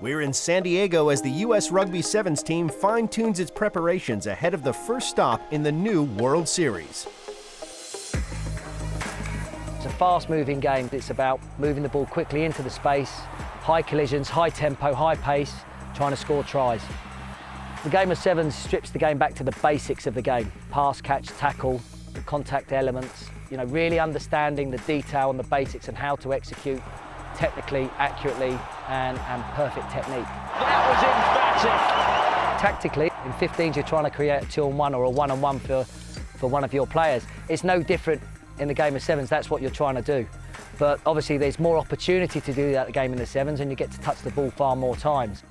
We're in San Diego as the U.S. Rugby Sevens team fine-tunes its preparations ahead of the first stop in the new World Series. It's a fast-moving game. It's about moving the ball quickly into the space, high collisions, high tempo, high pace, trying to score tries. The game of sevens strips the game back to the basics of the game. Pass, catch, tackle, the contact elements, really understanding the detail and the basics and how to execute technically, accurately, and perfect technique. That was emphatic. Tactically, in 15s, you're trying to create a 2-on-1 or a 1-on-1 for one of your players. It's no different in the game of sevens. That's what you're trying to do. But obviously, there's more opportunity to do that in the game in the sevens, and you get to touch the ball far more times.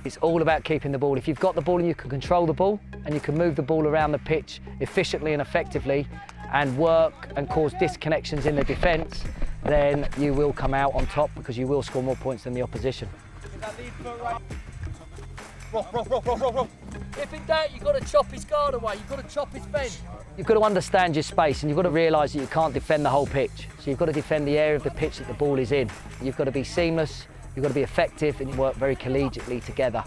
It's all about keeping the ball. If you've got the ball and you can control the ball, and you can move the ball around the pitch efficiently and effectively, and work and cause disconnections in the defence, then you will come out on top because you will score more points than the opposition. If in doubt, you've got to chop his guard away, you've got to chop his fence. You've got to understand your space, and you've got to realise that you can't defend the whole pitch. So you've got to defend the area of the pitch that the ball is in. You've got to be seamless, you've got to be effective, and you work very collegiately together,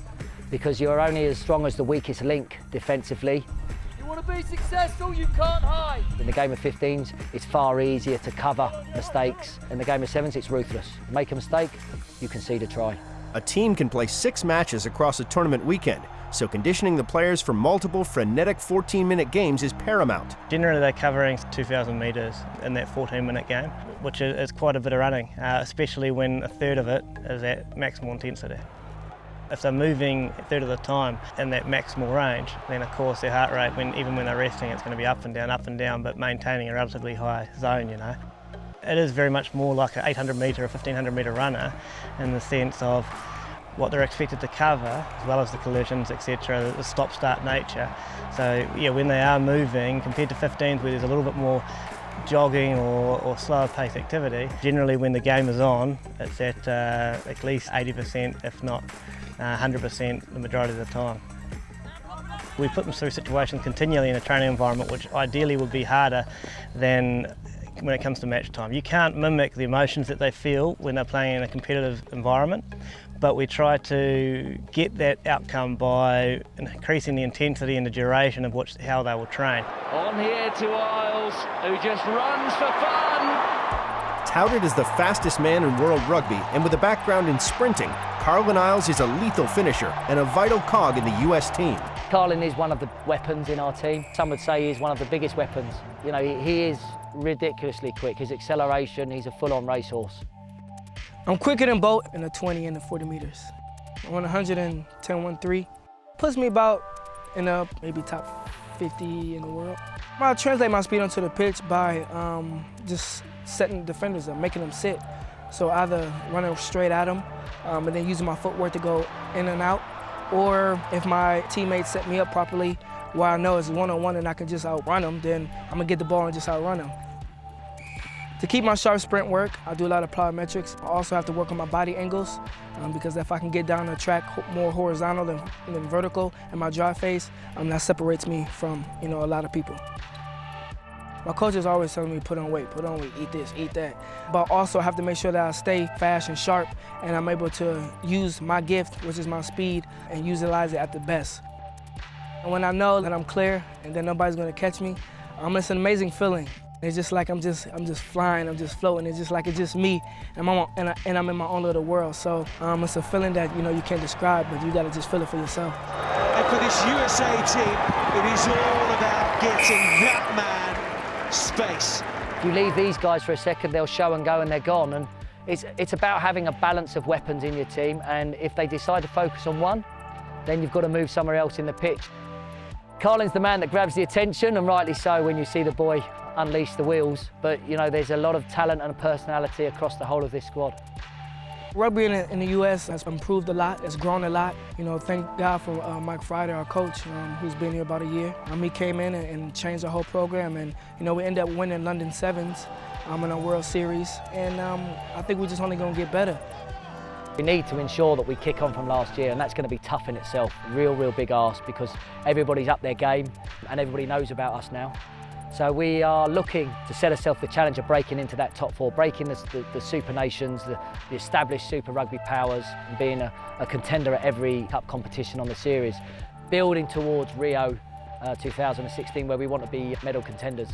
because you're only as strong as the weakest link defensively. You want to be successful, you can't hide. In the game of 15s, it's far easier to cover mistakes. In the game of sevens, it's ruthless. Make a mistake, you concede a try. A team can play 6 matches across a tournament weekend, so conditioning the players for multiple frenetic 14-minute games is paramount. Generally, they're covering 2,000 metres in that 14-minute game, which is quite a bit of running, especially when a third of it is at maximal intensity. If they're moving a third of the time in that maximal range, then of course their heart rate, even when they're resting, it's going to be up and down, but maintaining a relatively high zone, It is very much more like an 800 metre or 1500 metre runner in the sense of what they're expected to cover, as well as the collisions, etc., the stop-start nature. So yeah, when they are moving, compared to 15s where there's a little bit more jogging or slower pace activity, generally when the game is on, it's at least 80%, if not 100% the majority of the time. We put them through situations continually in a training environment, which ideally would be harder than when it comes to match time. You can't mimic the emotions that they feel when they're playing in a competitive environment, but we try to get that outcome by increasing the intensity and the duration of how they will train. On here to Isles, who just runs for fun. Touted as the fastest man in world rugby, and with a background in sprinting, Carlin Isles is a lethal finisher and a vital cog in the U.S. team. Carlin is one of the weapons in our team. Some would say he's one of the biggest weapons. He is ridiculously quick. His acceleration, he's a full-on racehorse. I'm quicker than Bolt in the 20 and the 40 meters. I run 110.13. Puts me about in the maybe top 50 in the world. I translate my speed onto the pitch by just setting defenders up, making them sit. So either running straight at them and then using my footwork to go in and out, or if my teammates set me up properly where I know it's one-on-one and I can just outrun them, then I'm gonna get the ball and just outrun them. To keep my sharp sprint work, I do a lot of plyometrics. I also have to work on my body angles because if I can get down the track more horizontal than vertical in my drive phase, that separates me from a lot of people. My coach is always telling me, put on weight, eat this, eat that. But also I have to make sure that I stay fast and sharp and I'm able to use my gift, which is my speed, and utilize it at the best. And when I know that I'm clear and that nobody's gonna catch me, it's an amazing feeling. It's just like I'm just flying, I'm just floating. It's just me, and I'm in my own little world. So it's a feeling that you can't describe, but you gotta just feel it for yourself. And for this USA team, it is all about getting that man space. If you leave these guys for a second, they'll show and go and they're gone. And it's about having a balance of weapons in your team, and if they decide to focus on one, then you've got to move somewhere else in the pitch. Carlin's the man that grabs the attention, and rightly so when you see the boy unleash the wheels, but there's a lot of talent and personality across the whole of this squad. Rugby in the US has improved a lot, it's grown a lot. Thank God for Mike Friday, our coach, who's been here about a year. He came in and changed the whole program, and we ended up winning London Sevens in our World Series, and I think we're just only going to get better. We need to ensure that we kick on from last year, and that's going to be tough in itself. Real big ask, because everybody's up their game and everybody knows about us now. So we are looking to set ourselves the challenge of breaking into that top 4, breaking the Super Nations, the established Super Rugby powers, and being a contender at every cup competition on the series, building towards Rio 2016, where we want to be medal contenders.